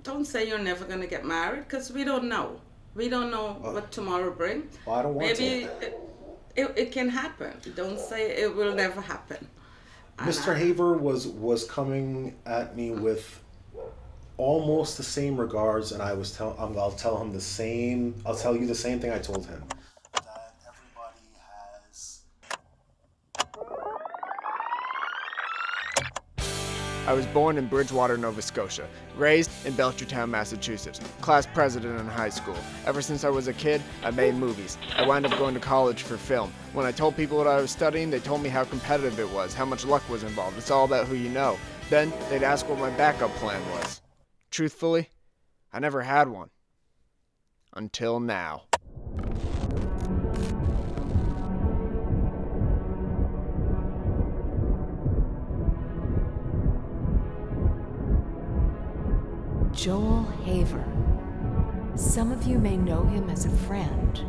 don't say you're never going to get married, because we don't know. We don't know what tomorrow brings. Well, I don't want Maybe it can happen. Don't say it will never happen. Mr. Haver was coming at me with almost the same regards, and I'll tell him the same. I'll tell you the same thing I told him. That everybody has. I was born in Bridgewater, Nova Scotia, raised in Belchertown, Massachusetts, class president in high school. Ever since I was a kid, I made movies. I wound up going to college for film. When I told people what I was studying, they told me how competitive it was, how much luck was involved. It's all about who you know. Then they'd ask what my backup plan was. Truthfully, I never had one. Until now. Joel Haver. Some of you may know him as a friend,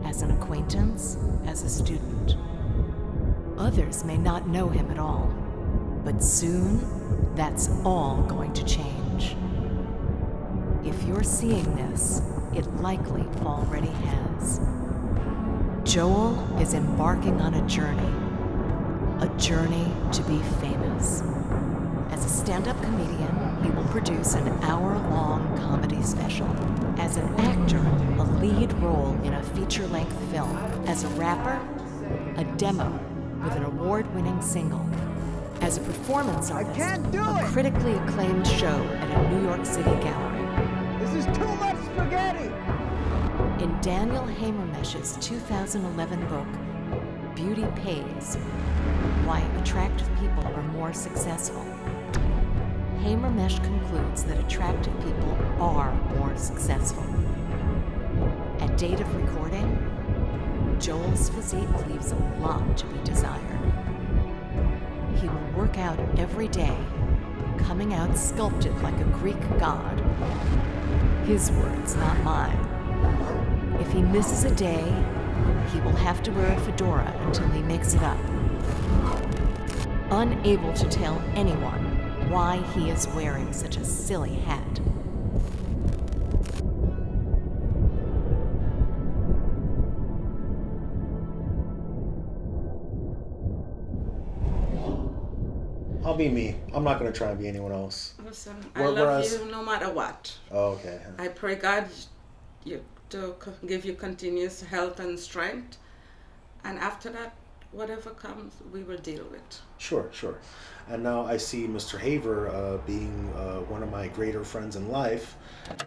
as an acquaintance, as a student. Others may not know him at all, but soon that's all going to change. If you're seeing this, it likely already has. Joel is embarking on a journey to be famous. As a stand-up comedian, he will produce an hour-long comedy special. As an actor, a lead role in a feature-length film. As a rapper, a demo with an award-winning single. As a performance artist, a critically acclaimed show at a New York City gallery. This is too much spaghetti! In Daniel Hamermesh's 2011 book, Beauty Pays, Why Attractive People Are More Successful, Hamermesh concludes that attractive people are more successful. At date of recording, Joel's physique leaves a lot to be desired. He will work out every day, coming out sculpted like a Greek god. His words, not mine. If he misses a day, he will have to wear a fedora until he makes it up. Unable to tell anyone why he is wearing such a silly hat. I'll be me. I'm not going to try and be anyone else. Listen, I love you no matter what. Oh, okay. I pray God to give you continuous health and strength. And after that, whatever comes, we will deal with. Sure. And now I see Mr. Haver being one of my greater friends in life.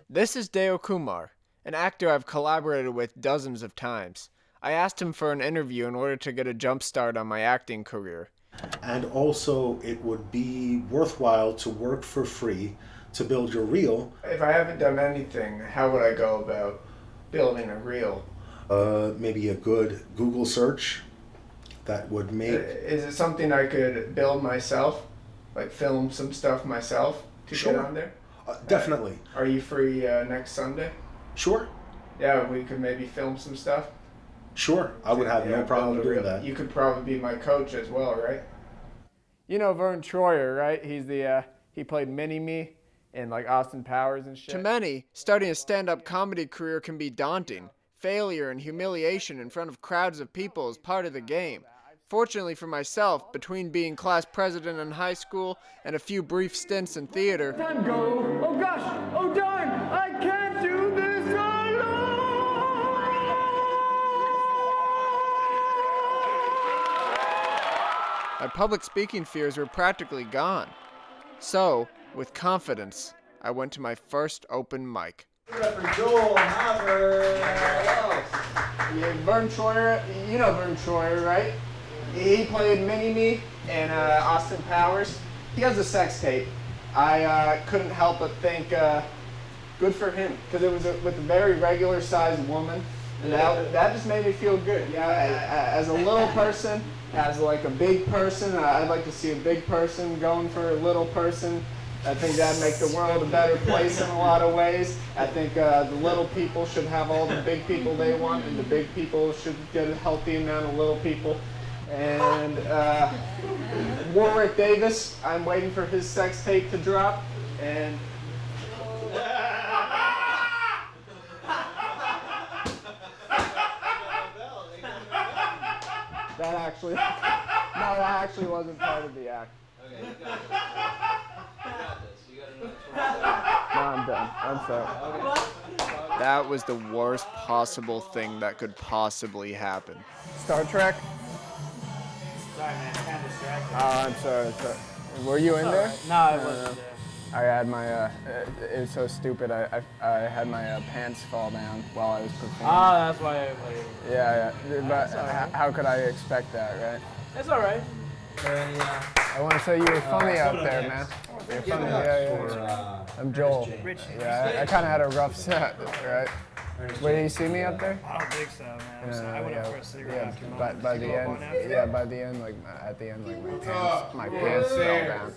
This is Deokumar, an actor I've collaborated with dozens of times. I asked him for an interview in order to get a jump start on my acting career. And also, it would be worthwhile to work for free to build your reel. If I haven't done anything, how would I go about building a reel? Maybe a good Google search that would make... Is it something I could build myself? Like film some stuff myself to Sure. get on there? Definitely. Are you free next Sunday? Sure. Yeah, we could maybe film some stuff. Sure. I would have no problem doing that. You could probably be my coach as well, right? You know Vern Troyer, right? He's he played Mini-Me in like Austin Powers and shit. To many, starting a stand-up comedy career can be daunting. Failure and humiliation in front of crowds of people is part of the game. Fortunately for myself, between being class president in high school and a few brief stints in theater, Time go! Oh gosh! Oh darn! I can't do this alone! my public speaking fears were practically gone. So, with confidence, I went to my first open mic. Joel Haver! Yeah, Vern Troyer, you know Vern Troyer, right? He played Mini-Me in Austin Powers. He has a sex tape. I couldn't help but think, good for him, because it was with a very regular-sized woman, and that just made me feel good. Yeah, as a little person, as like a big person, I'd like to see a big person going for a little person. I think that'd make the world a better place in a lot of ways. I think the little people should have all the big people they want, and the big people should get a healthy amount of little people. And Warwick Davis, I'm waiting for his sex tape to drop. And that actually wasn't part of the act. Okay, you got this. You got this. You got another 20 seconds. No, I'm done. I'm sorry. Okay. That was the worst possible thing that could possibly happen. Star Trek? Sorry, man. Kind of distracted. Oh, I'm sorry. Were you in there? No, I wasn't there. I had my, it was so stupid, I had my pants fall down while I was performing. Oh, that's why. Yeah, but right. how could I expect that, right? It's all right. I want to say you were funny out there, man. You're funny, yeah. I'm Joel. Yeah, I kind of had a rough set, right? Wait, did you see me up there? I don't think so, man. I went out for a cigarette after By the end, like at the end, like my pants fell down.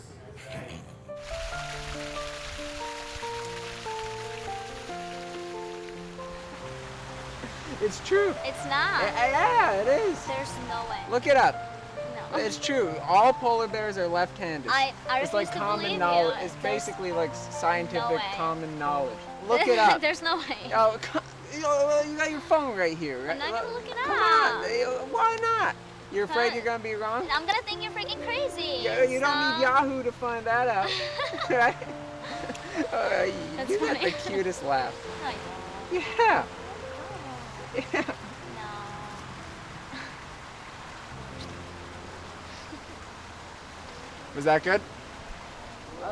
It's true. It's not. Yeah, it is. There's no way. Look it up. No. It's true. All polar bears are left-handed. I It's like refuse to common believe knowledge. you. It's There's basically like scientific way. common knowledge. Look it up. There's no way. Oh, you got your phone right here, right? I'm not gonna look it Come up. on. Why not? You're afraid Huh? you're gonna be wrong? I'm gonna think you're freaking crazy. You don't need Yahoo to find that out, right? That's You got funny. the cutest laugh. I Yeah. Yeah. don't know. Was that good?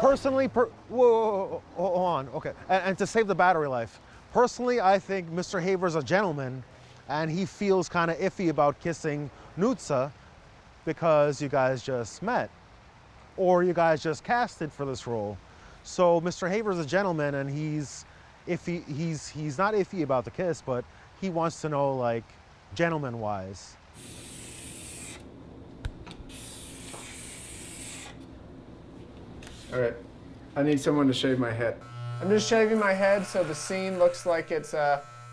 Personally, whoa, hold on, okay. And to save the battery life, personally, I think Mr. Haver's a gentleman, and he feels kind of iffy about kissing Nutsa because you guys just met, or you guys just casted for this role. So Mr. Haver's a gentleman, and he's iffy. He's not iffy about the kiss, but he wants to know, like, gentleman-wise. All right, I need someone to shave my head. I'm just shaving my head so the scene looks like it's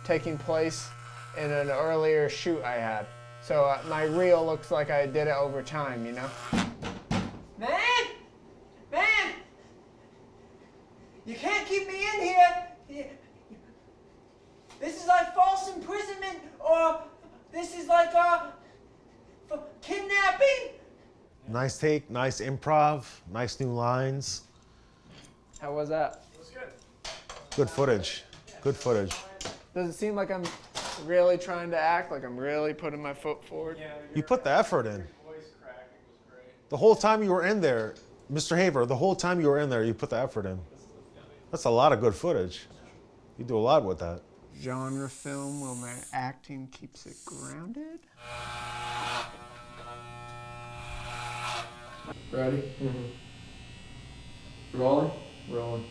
taking place in an earlier shoot I had. So my reel looks like I did it over time, you know? Man! Man! You can't keep me in here! This is like false imprisonment, or this is like for kidnapping! Nice take, nice improv, nice new lines. How was that? Good footage, good footage. Does it seem like I'm really trying to act, like I'm really putting my foot forward? You put the effort in. The whole time you were in there, Mr. Haver, the whole time you were in there, you put the effort in. That's a lot of good footage. You do a lot with that. Genre film where my acting keeps it grounded. Ready? Mm-hmm. Rolling? Rolling.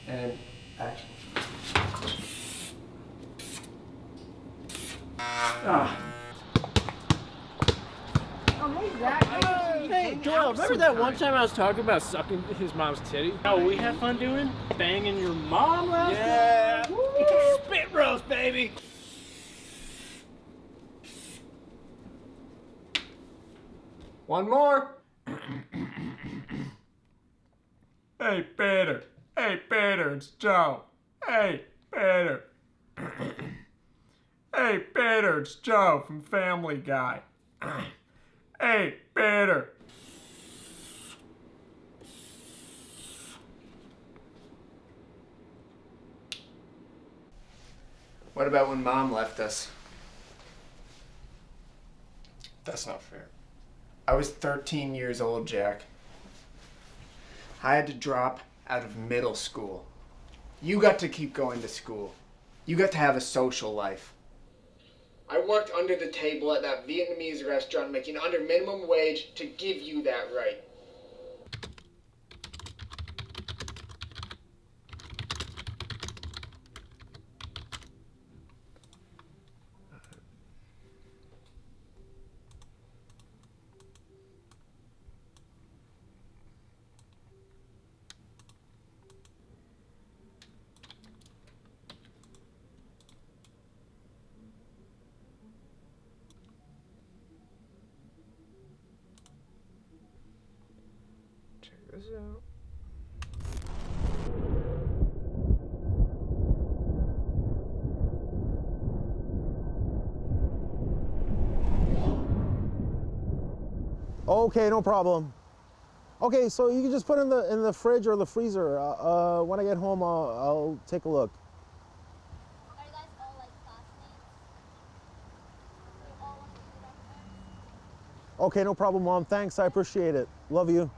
And action. Hey, Joel, remember that one time I was talking about sucking his mom's titty? Oh, we had fun doing? Banging your mom last night? Yeah. Spit roast, baby. One more. Hey, Peter. Hey, Peter, it's Joe. Hey, Peter. Hey, Peter, it's Joe from Family Guy. Hey, Peter. What about when Mom left us? That's not fair. I was 13 years old, Jack. I had to drop out of middle school. You got to keep going to school. You got to have a social life. I worked under the table at that Vietnamese restaurant making under minimum wage to give you that right. Check this out. Okay, no problem. Okay, so you can just put it in the fridge or the freezer. When I get home, I'll take a look. Are you guys all like classmates? You all want to be doctors? Okay, no problem, Mom. Thanks, I appreciate it. Love you.